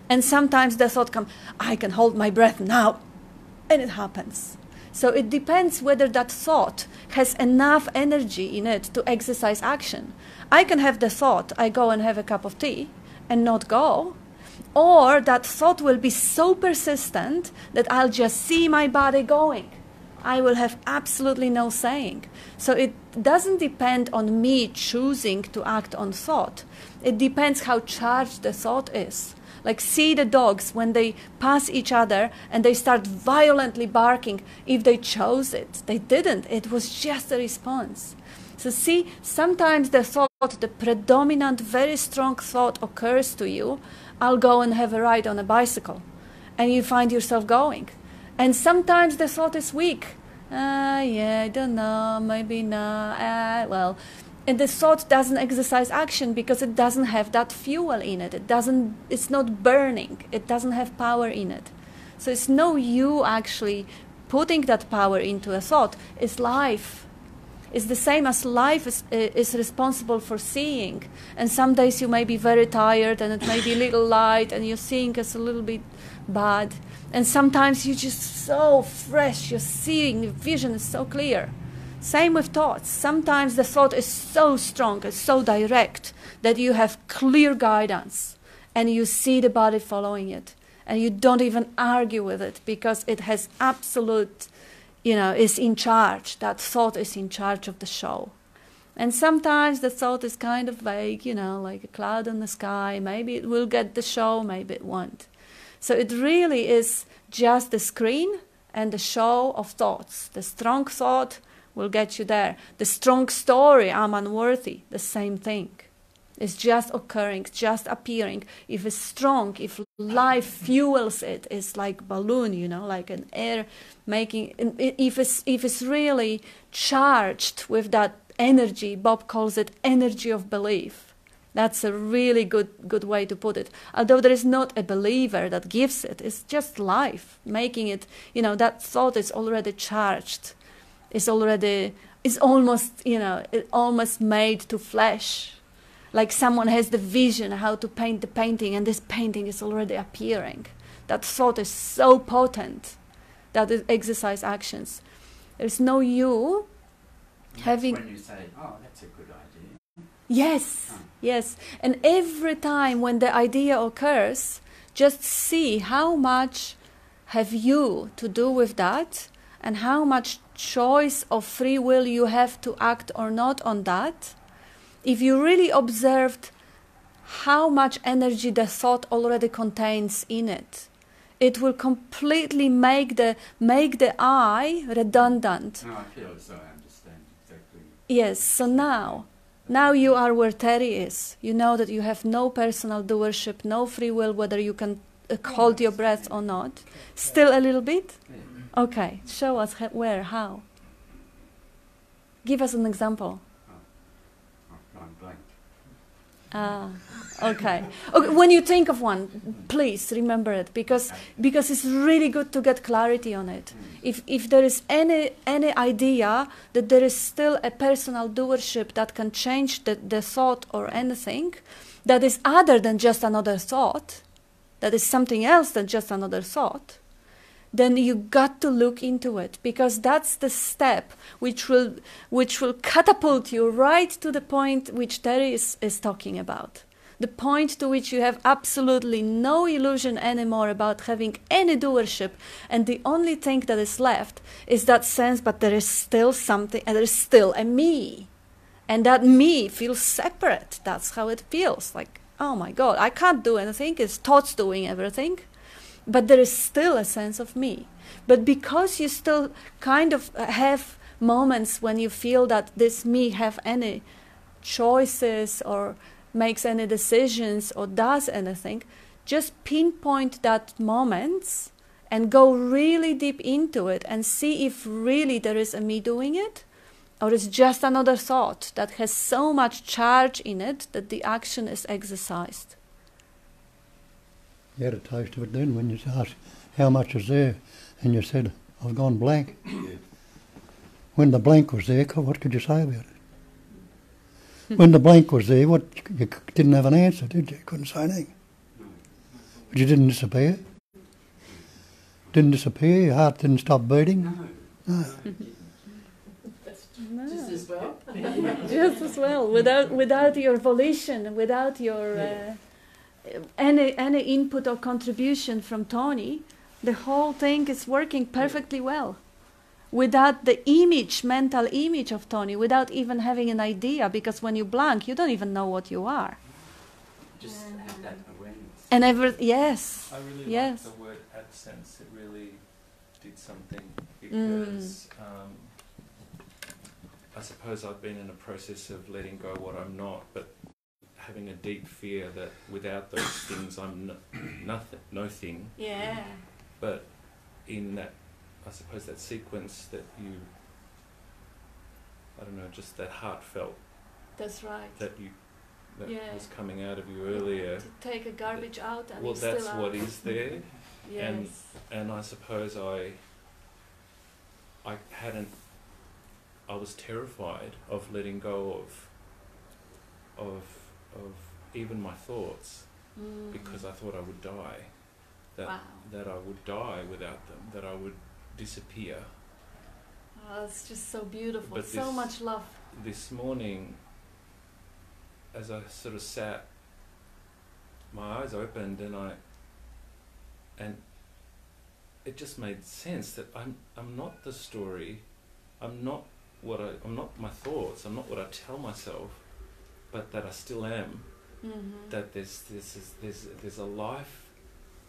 And sometimes the thought comes, I can hold my breath now, and it happens. So it depends whether that thought has enough energy in it to exercise action. I can have the thought, I go and have a cup of tea, and not go. Or that thought will be so persistent that I'll just see my body going. I will have absolutely no saying. So it doesn't depend on me choosing to act on thought. It depends how charged the thought is. Like, see the dogs when they pass each other and they start violently barking. If they chose it, they didn't. It was just a response. So see, sometimes the thought, the predominant, very strong thought occurs to you, I'll go and have a ride on a bicycle. And you find yourself going. And sometimes the thought is weak. Yeah, I don't know, maybe not, well. And the thought doesn't exercise action because it doesn't have that fuel in it. It's not burning. It doesn't have power in it. So it's no you actually putting that power into a thought. It's life. It's the same as life is responsible for seeing. And some days you may be very tired and it may be a little light and your seeing is a little bit bad. And sometimes you're just so fresh, your seeing, your vision is so clear. Same with thoughts. Sometimes the thought is so strong, it's so direct that you have clear guidance and you see the body following it. And you don't even argue with it because it has absolute, is in charge. That thought is in charge of the show. And sometimes the thought is kind of vague, like a cloud in the sky. Maybe it will get the show, maybe it won't. So it really is just the screen and the show of thoughts. The strong thought will get you there. The strong story, I'm unworthy, the same thing. It's just occurring, just appearing. If it's strong, if life fuels it, it's like balloon, like an air making. If it's really charged with that energy, Bob calls it energy of belief. That's a really good way to put it. Although there is not a believer that gives it, it's just life making it. That thought is already charged. It's almost made to flesh. Like someone has the vision how to paint the painting, and this painting is already appearing. That thought is so potent that it exercises actions. There's no you having. When you say, "Oh, that's a good idea." Yes. And every time when the idea occurs, just see how much have you to do with that, and how much choice of free will you have to act or not on that. If you really observed how much energy the thought already contains in it, it will completely make the I redundant. No, I feel as though I understand exactly. Yes, so now you are where Terry is. You know that you have no personal doership, no free will, whether you can hold your breath or not. Still a little bit? Yeah. Okay, show us where, how. Give us an example. I'm blank. Okay. When you think of one, please remember it because it's really good to get clarity on it. If there is any idea that there is still a personal doership that can change the thought or anything, that is other than just another thought, that is something else than just another thought, then you got to look into it because that's the step which will catapult you right to the point which Terry is talking about. The point to which you have absolutely no illusion anymore about having any doership, and the only thing that is left is that sense, but there is still something, and there is still a me. And that me feels separate. That's how it feels. Like, oh my God, I can't do anything. It's thoughts doing everything. But there is still a sense of me. But because you still kind of have moments when you feel that this me have any choices or makes any decisions or does anything, just pinpoint that moments and go really deep into it and see if really there is a me doing it, or it's just another thought that has so much charge in it that the action is exercised. You had a taste of it then when you asked how much is there, and you said, I've gone blank. Yeah. When the blank was there, what could you say about it? When the blank was there, you didn't have an answer, did you? You couldn't say anything. But you didn't disappear. Didn't disappear, your heart didn't stop beating. No, No. No. Just as well. Just as well, without your volition, without your any input or contribution from Tony, the whole thing is working perfectly well. Without the mental image of Tony, without even having an idea, because when you blank, you don't even know what you are. Just have that awareness. And yes, I really yes. like the word absence. It really did something because I suppose I've been in a process of letting go what I'm not, but having a deep fear that without those things I'm nothing, no thing. Yeah. But in that, I suppose that sequence that you, I don't know, just that heartfelt. That's right. That was coming out of you earlier. To take a garbage out and well, it's that's still what out. is there. Yes. And I suppose I was terrified of letting go of even my thoughts because I thought I would die. That I would die without them, that I would disappear. Oh, it's just so beautiful. But so much love. This morning, as I sort of sat, my eyes opened and it just made sense that I'm not the story. I'm not my thoughts. I'm not what I tell myself, but that I still am. Mm-hmm. That there's a life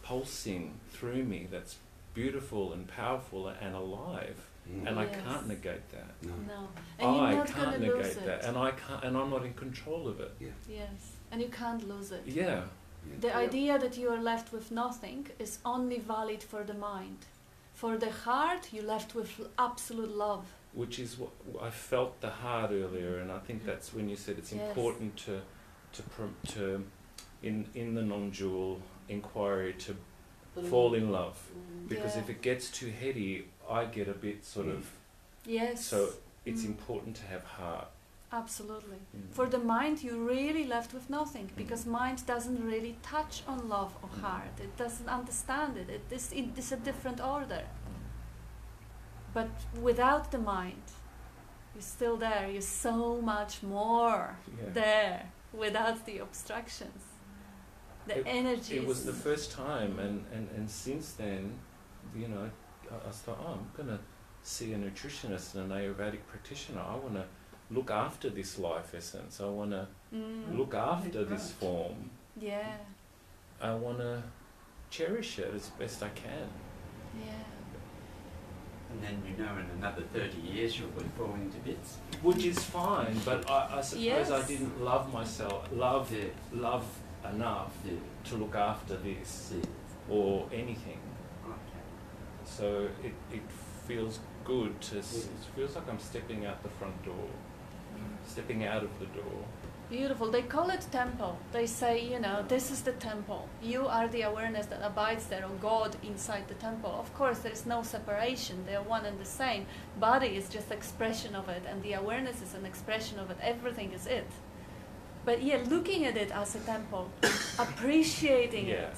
pulsing through me that's beautiful and powerful and alive, and I can't negate that. No. And you're not can't gonna lose negate it. that, and I'm not in control of it. Yeah. Yes, and you can't lose it. Yeah. The idea that you are left with nothing is only valid for the mind. For the heart, you're left with absolute love. Which is what I felt the heart earlier, and I think that's when you said it's important to in the non-dual inquiry to fall in love, because if it gets too heady, I get a bit sort of. Yes. So it's important to have heart. Absolutely. For the mind, you're really left with nothing, because mind doesn't really touch on love or heart. It doesn't understand it. It is a different order. But without the mind, you're still there. You're so much more there without the obstructions. The energy. It was the first time, and since then, you know, I thought, I'm going to see a nutritionist and an Ayurvedic practitioner. I want to look after this life essence. I want to look after this form. Yeah. I want to cherish it as best I can. Yeah. And then you know in another 30 years you'll be falling to bits. Which is fine, but I suppose I didn't love myself, love enough to look after this or anything. Okay. So it feels good to, it feels like I'm stepping out the front door, stepping out of the door. Beautiful. They call it temple. They say, you know, this is the temple. You are the awareness that abides there, or God inside the temple. Of course, there is no separation. They are one and the same. Body is just expression of it, and the awareness is an expression of it. Everything is it. But yeah, looking at it as a temple, appreciating it.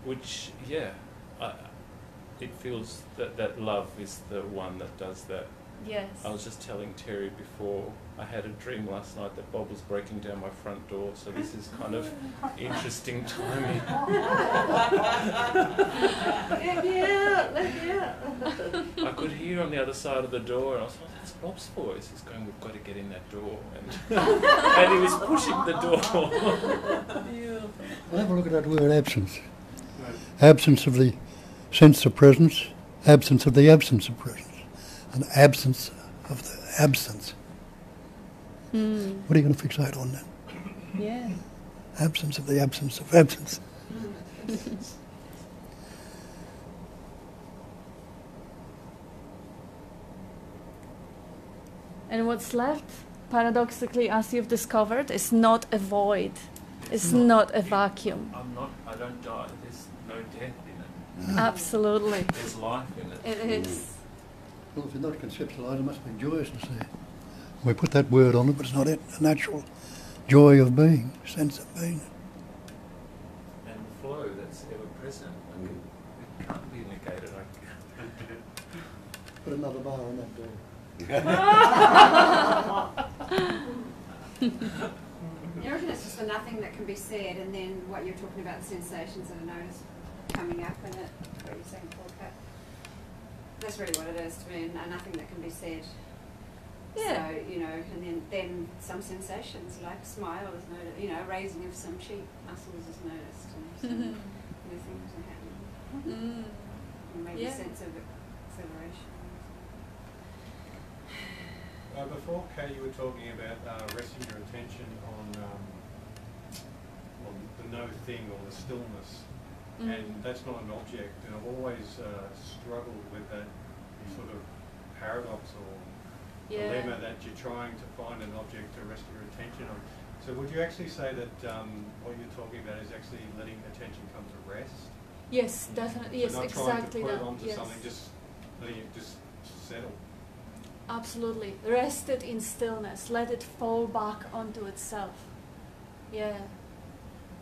Which, it feels that love is the one that does that. Yes. I was just telling Terry before, I had a dream last night that Bob was breaking down my front door, so this is kind of interesting timing. I could hear on the other side of the door, and I was like, that's Bob's voice. He's going, we've got to get in that door. And he was pushing the door. Well, have a look at that word absence. Absence of the sense of presence, absence of the absence of presence, and absence of the absence. What are you going to fixate on then? Yeah. Absence of the absence of absence. And what's left, paradoxically, as you've discovered, is not a void. It's not a vacuum. I don't die. There's no death in it. Absolutely. There's life in it. It is. Well, if you're not conceptualised, it must be joyousness there. We put that word on it, but it's not it. A natural joy of being, sense of being. And flow that's ever present. It can't be negated. Put another bar on that door. You reckon it's just the nothing that can be said, and then what you're talking about, the sensations that are noticed coming up in it, what you're saying, Paul, that's really what it is to me, and nothing that can be said. Yeah. So, you know, and then some sensations, like smile is noticed, you know, raising of some cheek muscles is noticed, and some new things are happening. And maybe a sense of acceleration. Before, Kay, you were talking about resting your attention on the no thing or the stillness, and that's not an object. And I've always struggled with that sort of paradox or dilemma that you're trying to find an object to rest your attention on. So would you actually say that what you're talking about is actually letting attention come to rest? Yes, definitely. Yes, so not exactly trying to put that. it onto Yes. something, just letting it just settle. Absolutely. Rest it in stillness. Let it fall back onto itself. Yeah.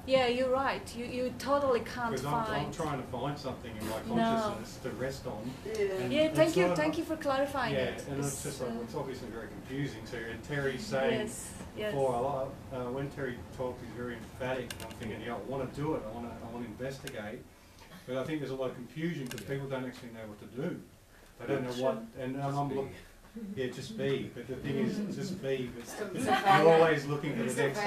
Yeah, you're right. You totally can't Because find. I'm trying to find something in my consciousness to rest on. And Yeah, it's not thank you for clarifying it. Yeah, and it's just like, it's obviously very confusing too. And Terry's saying before, when Terry talked, he's very emphatic. And I'm thinking, yeah, I want to do it. I want to investigate. But I think there's a lot of confusion because people don't actually know what to do. They don't know what, and I'm looking. Yeah, just be. But the thing is, just be. But you're always looking for the next.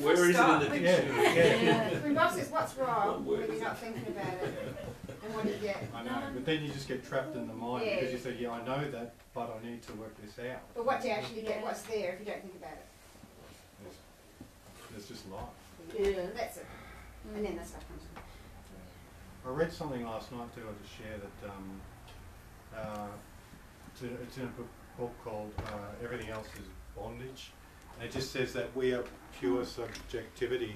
Where is it in the dictionary? Yeah. When Bob says what's wrong, when you're not thinking about it, and what do you get? I know, but then you just get trapped in the mind because you say, yeah, I know that, but I need to work this out. But what do you actually get? What's there if you don't think about it? It's just life. Yeah. That's it. And then that stuff comes in. I read something last night too. I'll just share that it's in a book called Everything Else is Bondage. And it just says that we are pure subjectivity,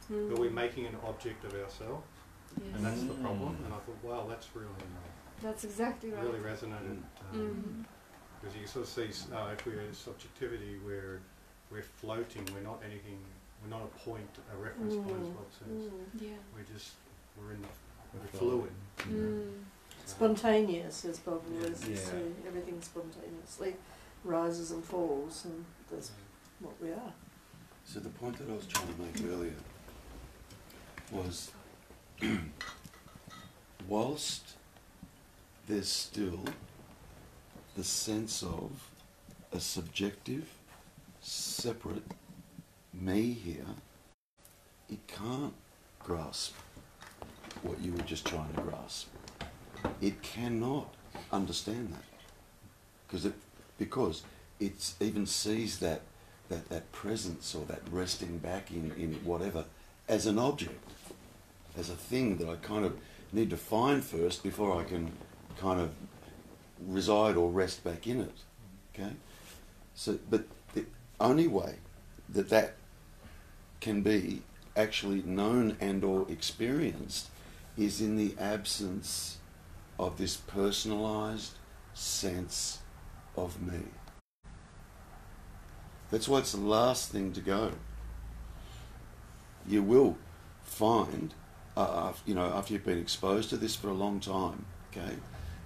but we're making an object of ourselves. Yes. And that's the problem. And I thought, wow, that's really That's exactly right. really resonated. Because you sort of see if we're in subjectivity, we're floating, we're not anything, we're not a point, a reference point as Bob says. Yeah. We're fluid. Spontaneous, as Bob always says, everything spontaneously rises and falls, and that's what we are. So the point that I was trying to make earlier was, whilst there's still the sense of a subjective, separate me here, it can't grasp what you were just trying to grasp. It cannot understand that because it even sees that presence or that resting back in whatever as an object, as a thing that I kind of need to find first before I can kind of reside or rest back in it. Okay? So, but the only way that can be actually known and or experienced is in the absence of this personalised sense of me. That's why it's the last thing to go. You will find, after you've been exposed to this for a long time, okay,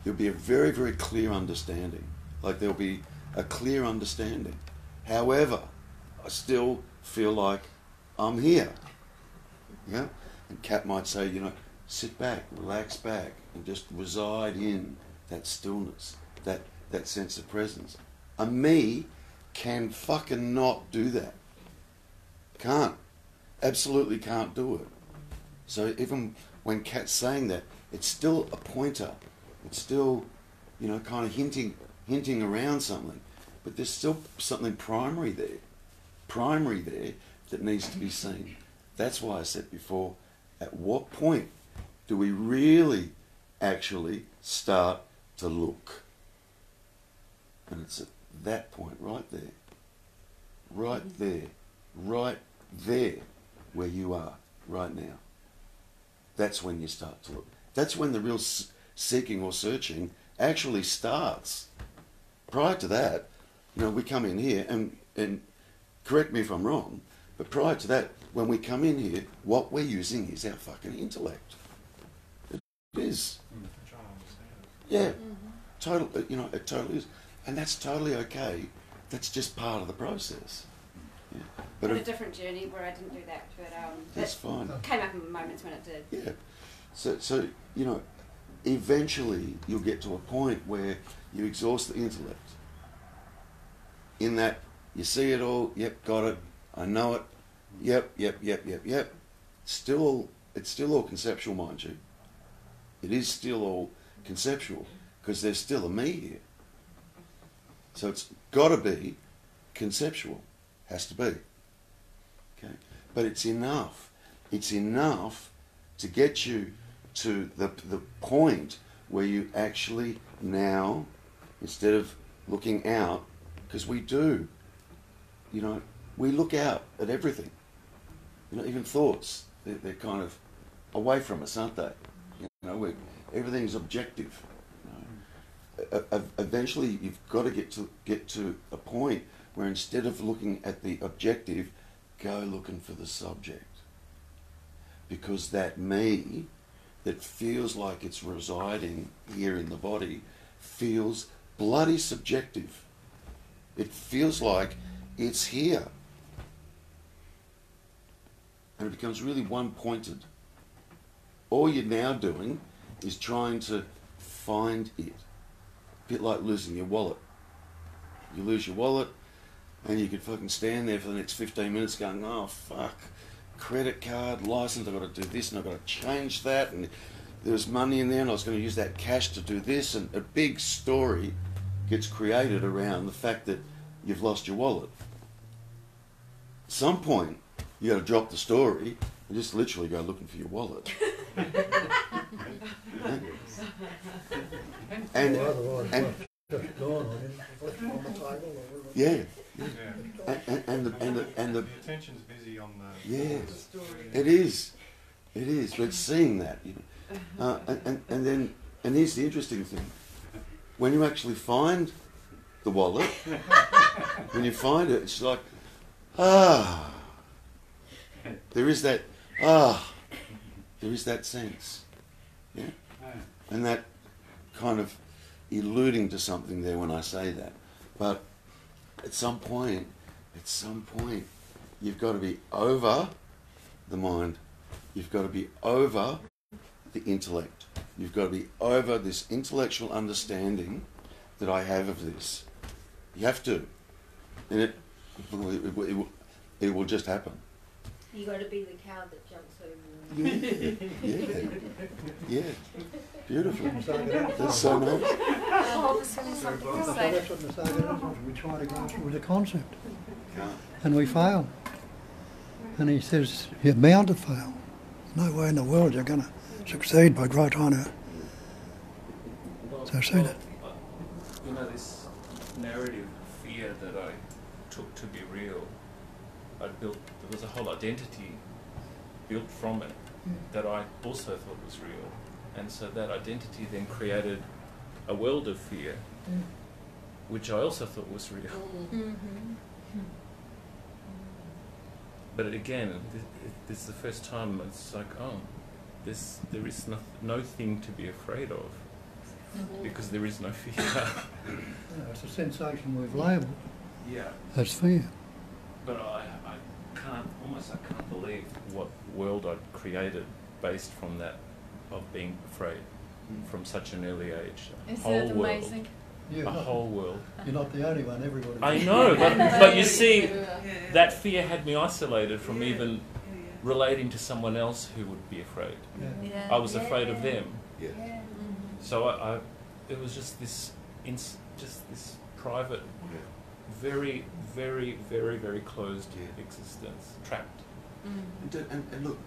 there'll be a very, very clear understanding. Like there'll be a clear understanding. However, I still feel like I'm here. Yeah? And Kat might say, sit back, relax back, and just reside in that stillness, that sense of presence. A me can fucking not do that. Can't. Absolutely can't do it. So even when Kat's saying that, it's still a pointer. It's still, kind of hinting around something. But there's still something primary there that needs to be seen. That's why I said before, at what point do we really actually start to look? And it's at that point right there where you are right now. That's when you start to look. That's when the real seeking or searching actually starts. Prior to that, we come in here and correct me if I'm wrong, but prior to that, when we come in here, what we're using is our fucking intellect. It is. Trying to understand it. Yeah. total, you know, it totally is, and that's totally okay. That's just part of the process. Yeah. But I had a different journey where I didn't do that, but that's fine. Came up in moments when it did. Yeah. So you know, eventually you'll get to a point where you exhaust the intellect. In that you see it all. Yep, got it. I know it. Yep. Still, it's still all conceptual, mind you. It is still all conceptual because there's still a me here. So it's got to be conceptual. Has to be. Okay, but it's enough. It's enough to get you to the point where you actually now, instead of looking out, because we do, you know, we look out at everything. You know, even thoughts, they're kind of away from us, aren't they? You know, everything's objective. You know. Eventually, you've got to get to a point where instead of looking at the objective, go looking for the subject. Because that me that feels like it's residing here in the body feels bloody subjective. It feels like it's here. And it becomes really one-pointed. All you're now doing is trying to find it. A bit like losing your wallet. You lose your wallet and you could fucking stand there for the next 15 minutes going, oh fuck, credit card, license, I've got to do this and I've got to change that, and there was money in there and I was going to use that cash to do this, and a big story gets created around the fact that you've lost your wallet. At some point, you got to drop the story and just literally go looking for your wallet. and yeah. And the attention's busy on the yes, it is, but it's seeing that, you know. And here's the interesting thing: when you actually find the wallet, when you find it, it's like, there is that sense, yeah, and that kind of alluding to something there when I say that, but at some point, you've got to be over the mind. You've got to be over the intellect. You've got to be over this intellectual understanding that I have of this. You have to. And it will just happen. You got to be the cow that jumps over. Yeah. Beautiful. That's so nice. That's what the Saga is. We try to go through the concept. And we fail. And he says, you're bound to fail. No way in the world you're going to succeed by trying to succeed it. You know, this narrative fear that I took to be real, there was a whole identity built from it that I also thought was real. And so that identity then created a world of fear, which I also thought was real. But again, this is the first time it's like, there is no thing to be afraid of, because there is no fear. It's a sensation we've labelled. Yeah. That's fear. But I can't believe what world I'd created based from that, of being afraid from such an early age. Isn't it amazing? A whole world. You're not the only one, everybody. I know, but you see, that fear had me isolated from even relating to someone else who would be afraid. Yeah. I was afraid of them. Yeah. So it was just this private, very, very, very, very closed existence, trapped. And look,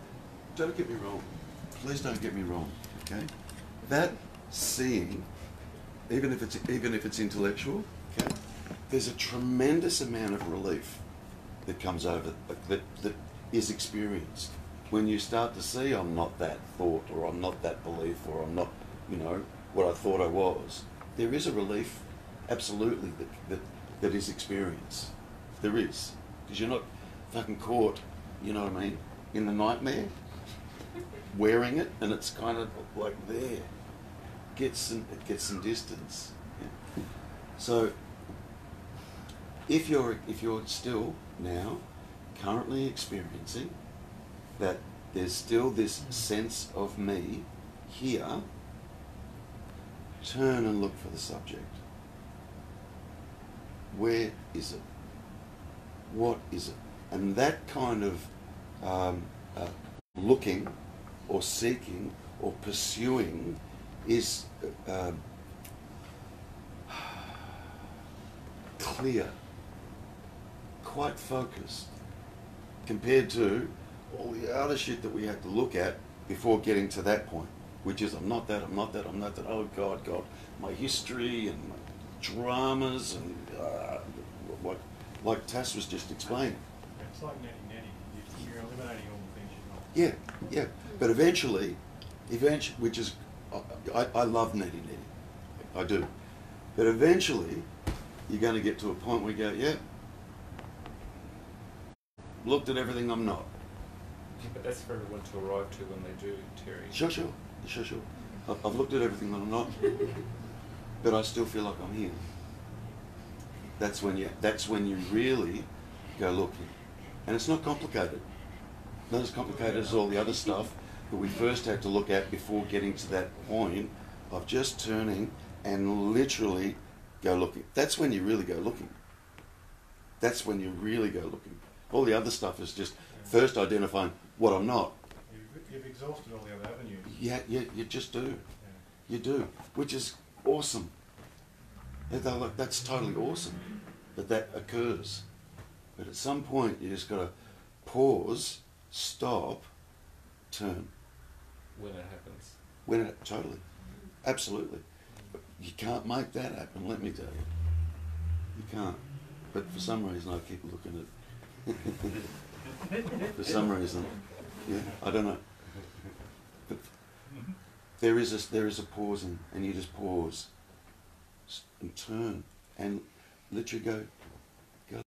don't get me wrong. Please don't get me wrong. Okay, that seeing, even if it's intellectual, okay, there's a tremendous amount of relief that comes over that is experienced when you start to see I'm not that thought, or I'm not that belief, or I'm not, you know, what I thought I was. There is a relief, absolutely, that is experienced. There is, because you're not fucking caught, you know what I mean, in the nightmare, wearing it, and it's kind of like there. It gets some distance. So if you're still now currently experiencing that there's still this sense of me here, turn and look for the subject. Where is it? What is it? And that kind of looking or seeking or pursuing is clear, quite focused, compared to all the other shit that we have to look at before getting to that point, which is I'm not that, I'm not that, I'm not that, oh God, my history and my dramas and what, like Tass was just explaining. It's like netting. You're eliminating all the things you're not. Yeah, but eventually, which is, I love netting, I do, but eventually you're going to get to a point where you go, yeah, looked at everything I'm not. Yeah, but that's for everyone to arrive to when they do, Terry. Sure. I've looked at everything that I'm not, but I still feel like I'm here. That's when you really go looking, and it's not complicated. Not as complicated as all the other stuff that we first had to look at before getting to that point of just turning and literally go looking. That's when you really go looking. That's when you really go looking. All the other stuff is just first identifying what I'm not. You've exhausted all the other avenues. Yeah, you just do. Yeah. You do, which is awesome. They're like, that's totally awesome that occurs. But at some point, you just got to pause, stop, turn. When it happens. Totally. Absolutely. But you can't make that happen, let me tell you. You can't. But for some reason, I keep looking at for some reason. Yeah, I don't know. But there is a pausing, and you just pause and turn and literally go,